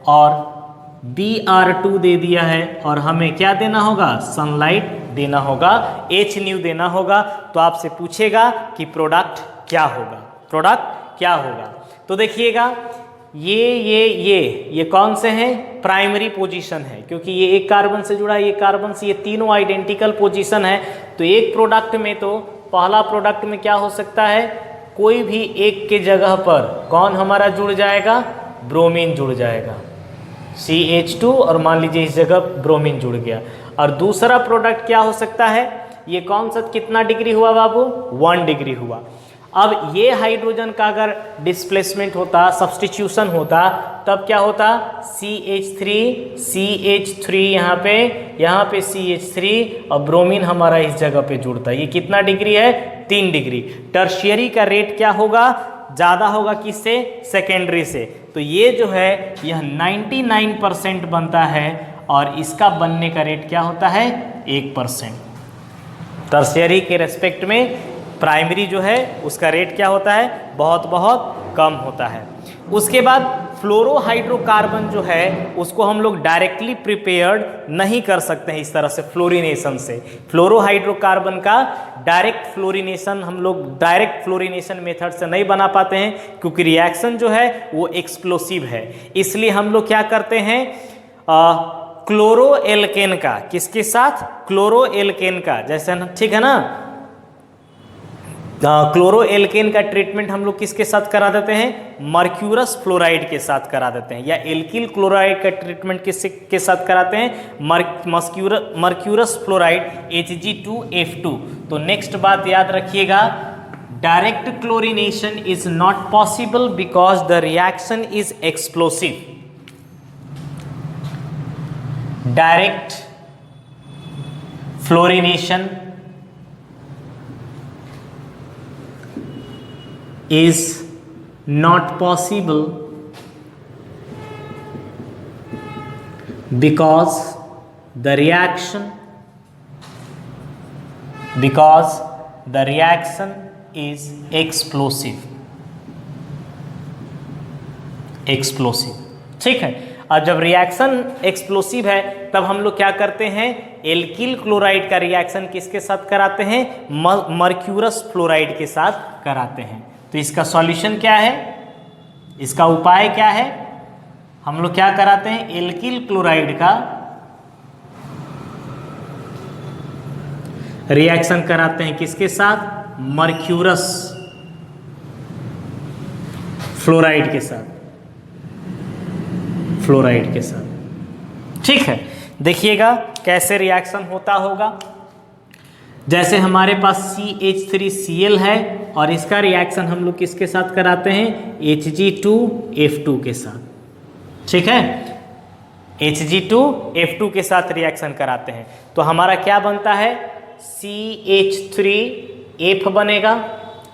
और Br2 दे दिया है और हमें क्या देना होगा? सनलाइट देना होगा, H न्यू देना होगा। तो आपसे पूछेगा कि प्रोडक्ट क्या होगा? प्रोडक्ट क्या होगा? तो देखिएगा, ये कौन से हैं? प्राइमरी पोजीशन है, क्योंकि ये एक कार्बन से जुड़ा है, ये कार्बन से, ये तीनों आइडेंटिकल पोजीशन है। तो एक प्रोडक्ट में तो पहला प्रोडक्ट में क्या हो सकता है, कोई भी एक के जगह पर कौन हमारा जुड़ जाएगा? ब्रोमीन जुड़ जाएगा, CH2, और मान लीजिए इस जगह ब्रोमीन जुड़ गया। और दूसरा प्रोडक्ट क्या हो सकता है? ये कौन सा कितना डिग्री हुआ बाबू? 1 डिग्री हुआ। अब ये हाइड्रोजन का अगर डिस्प्लेसमेंट होता, सब्स्टिट्यूशन होता, तब क्या होता? CH3 यहाँ पे CH3 और ब्रोमीन हमारा इस जगह पे जुड़ता है। ये कितना डिग्री है? 3 डिग्री। टर्शियरी का रेट क्या होगा? ज़्यादा होगा किससे? सेकेंडरी से। तो ये जो है यह 99% बनता है, और इसका बनने का रेट क्या होता है? 1%। टर्शियरी के रेस्पेक्ट में प्राइमरी जो है उसका रेट क्या होता है? बहुत बहुत कम होता है। उसके बाद फ्लोरोहाइड्रोकार्बन जो है उसको हम लोग डायरेक्टली प्रिपेयर्ड नहीं कर सकते हैं इस तरह से फ्लोरिनेशन से। फ्लोरोहाइड्रोकार्बन का डायरेक्ट फ्लोरिनेशन हम लोग डायरेक्ट फ्लोरिनेशन मेथड से नहीं बना पाते हैं, क्योंकि रिएक्शन जो है वो एक्सप्लोसिव है। इसलिए हम लोग क्या करते हैं? क्लोरोएल्केन का, किसके साथ? क्लोरोएल्केन का, जैसे ठीक है ना, क्लोरोएल्केन का ट्रीटमेंट हम लोग किसके साथ करा देते हैं? मर्क्यूरस फ्लोराइड के साथ करा देते हैं। या एल्किल क्लोराइड का ट्रीटमेंट किसके साथ कराते हैं? Mercurous fluoride Hg2F2। तो नेक्स्ट बात याद रखिएगा, direct chlorination is not possible because the reaction is explosive. Direct fluorination is not possible because the reaction is explosive। ठीक है। और जब रिएक्शन एक्सप्लोसिव है तब हम लोग क्या करते हैं? एल्किल क्लोराइड का रिएक्शन किसके साथ कराते हैं? मर्क्यूरस फ्लोराइड के साथ कराते हैं। तो इसका सॉल्यूशन क्या है? इसका उपाय क्या है? हम लोग क्या कराते हैं? एल्किल क्लोराइड का रिएक्शन कराते हैं किसके साथ? मर्क्यूरस फ्लोराइड के साथ। ठीक है, देखिएगा कैसे रिएक्शन होता होगा। जैसे हमारे पास CH3Cl है और इसका रिएक्शन हम लोग किसके साथ कराते हैं? Hg2F2 के साथ। ठीक है, Hg2F2 के साथ रिएक्शन कराते हैं तो हमारा क्या बनता है? CH3F बनेगा।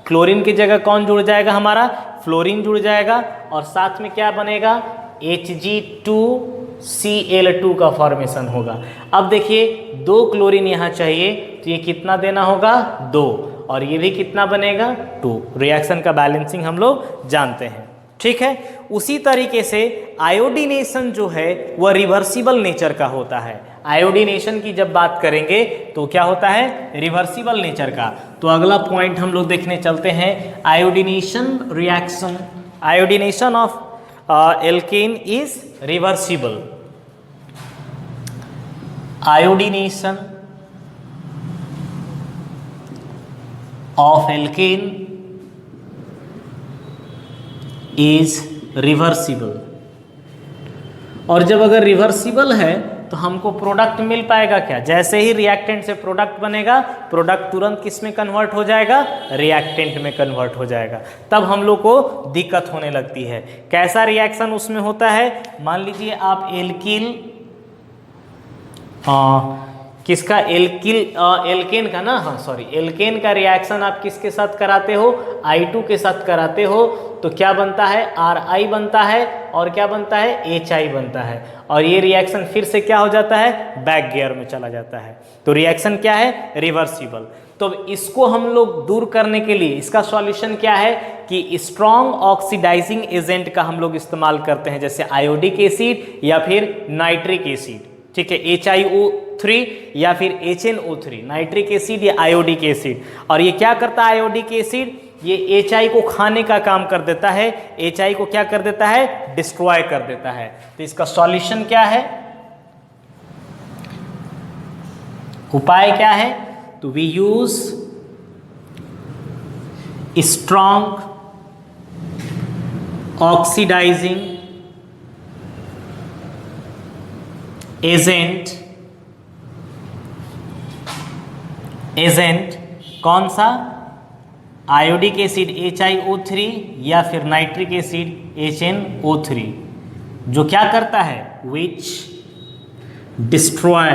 क्लोरीन की जगह कौन जुड़ जाएगा? हमारा फ्लोरीन जुड़ जाएगा। और साथ में क्या बनेगा? Hg2Cl2 का फॉर्मेशन होगा। अब देखिए 2 क्लोरीन यहाँ चाहिए तो ये कितना देना होगा? 2, और ये भी कितना बनेगा? 2। रिएक्शन का बैलेंसिंग हम लोग जानते हैं। ठीक है, उसी तरीके से आयोडीनेशन जो है वह रिवर्सिबल नेचर का होता है। आयोडीनेशन की जब बात करेंगे तो क्या होता है? रिवर्सिबल नेचर का। तो अगला पॉइंट हम लोग देखने चलते हैं, iodination reaction. Iodination of alkane is reversible. Iodination of alkane is reversible. और जब अगर रिवर्सिबल है तो हमको प्रोडक्ट मिल पाएगा क्या? जैसे ही रिएक्टेंट से प्रोडक्ट बनेगा, प्रोडक्ट तुरंत किस में कन्वर्ट हो जाएगा? रिएक्टेंट में कन्वर्ट हो जाएगा। तब हम लोग को दिक्कत होने लगती है। कैसा रिएक्शन उसमें होता है? मान लीजिए आप एल्किल किसका? एल्केन का ना, हाँ सॉरी, एल्केन का रिएक्शन आप किसके साथ कराते हो? I2 के साथ कराते हो। तो क्या बनता है? Ri बनता है, और क्या बनता है? HI बनता है। और ये रिएक्शन फिर से क्या हो जाता है? बैक गियर में चला जाता है। तो रिएक्शन क्या है? रिवर्सिबल। तो इसको हम लोग दूर करने के लिए इसका सॉल्यूशन क्या है कि स्ट्रॉन्ग ऑक्सीडाइजिंग एजेंट का हम लोग इस्तेमाल करते हैं, जैसे आयोडिक एसिड या फिर नाइट्रिक एसिड। ठीक है, HiO3 या फिर HNO3, नाइट्रिक एसिड या आयोडिक एसिड। और ये क्या करता है आयोडिक एसिड? ये HI को खाने का काम कर देता है, HI को क्या कर देता है, डिस्ट्रॉय कर देता है। तो इसका सॉल्यूशन क्या है, उपाय क्या है, तो we use strong oxidizing agent कौन सा, आयोडिक एसिड HiO3 या फिर नाइट्रिक एसिड HNO3, जो क्या करता है, विच डिस्ट्रॉय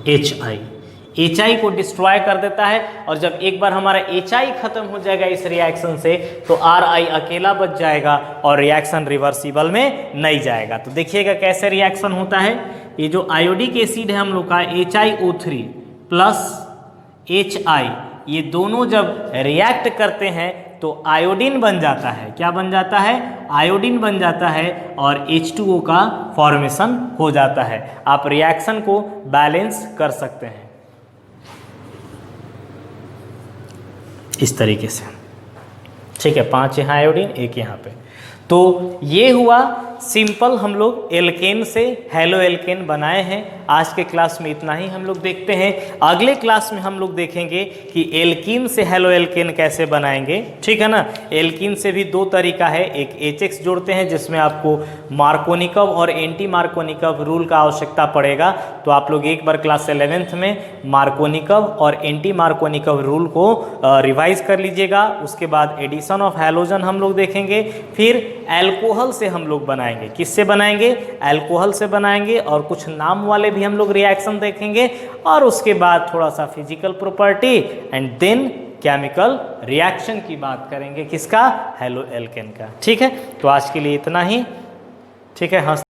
HI को डिस्ट्रॉय कर देता है। और जब एक बार हमारा HI खत्म हो जाएगा इस रिएक्शन से, तो RI अकेला बच जाएगा और रिएक्शन रिवर्सिबल में नहीं जाएगा। तो देखिएगा कैसे रिएक्शन होता है। ये जो आयोडिक एसिड है हम लोग का HiO3 प्लस HI, ये दोनों जब रिएक्ट करते हैं तो आयोडीन बन जाता है। क्या बन जाता है, आयोडीन बन जाता है और H2O का फॉर्मेशन हो जाता है। आप रिएक्शन को बैलेंस कर सकते हैं इस तरीके से, ठीक है। 5 यहाँ आयोडीन, 1 यहाँ पे। तो ये हुआ सिंपल, हम लोग एल्केन से हेलो एल्केन बनाए हैं। आज के क्लास में इतना ही हम लोग देखते हैं। अगले क्लास में हम लोग देखेंगे कि एल्कीन से हेलो एल्केन कैसे बनाएंगे, ठीक है ना। एल्कीन से भी 2 तरीका है, एक HX जोड़ते हैं जिसमें आपको मार्कोनिकव और एंटी मार्कोनिकव रूल का आवश्यकता पड़ेगा। तो आप लोग एक बार क्लास 11th में मार्कोनिकव और एंटी मार्कोनिकव रूल को रिवाइज कर लीजिएगा। उसके बाद एडिशन ऑफ हैलोजन हम लोग देखेंगे, फिर अल्कोहल से हम लोग बनाएंगे। किससे बनाएंगे, अल्कोहल से बनाएंगे, और कुछ नाम वाले भी हम लोग रिएक्शन देखेंगे, और उसके बाद थोड़ा सा physical property and then chemical reaction की बात करेंगे। किसका, हेलो एल्केन का, ठीक है। तो आज के लिए इतना ही, ठीक है। हाँ।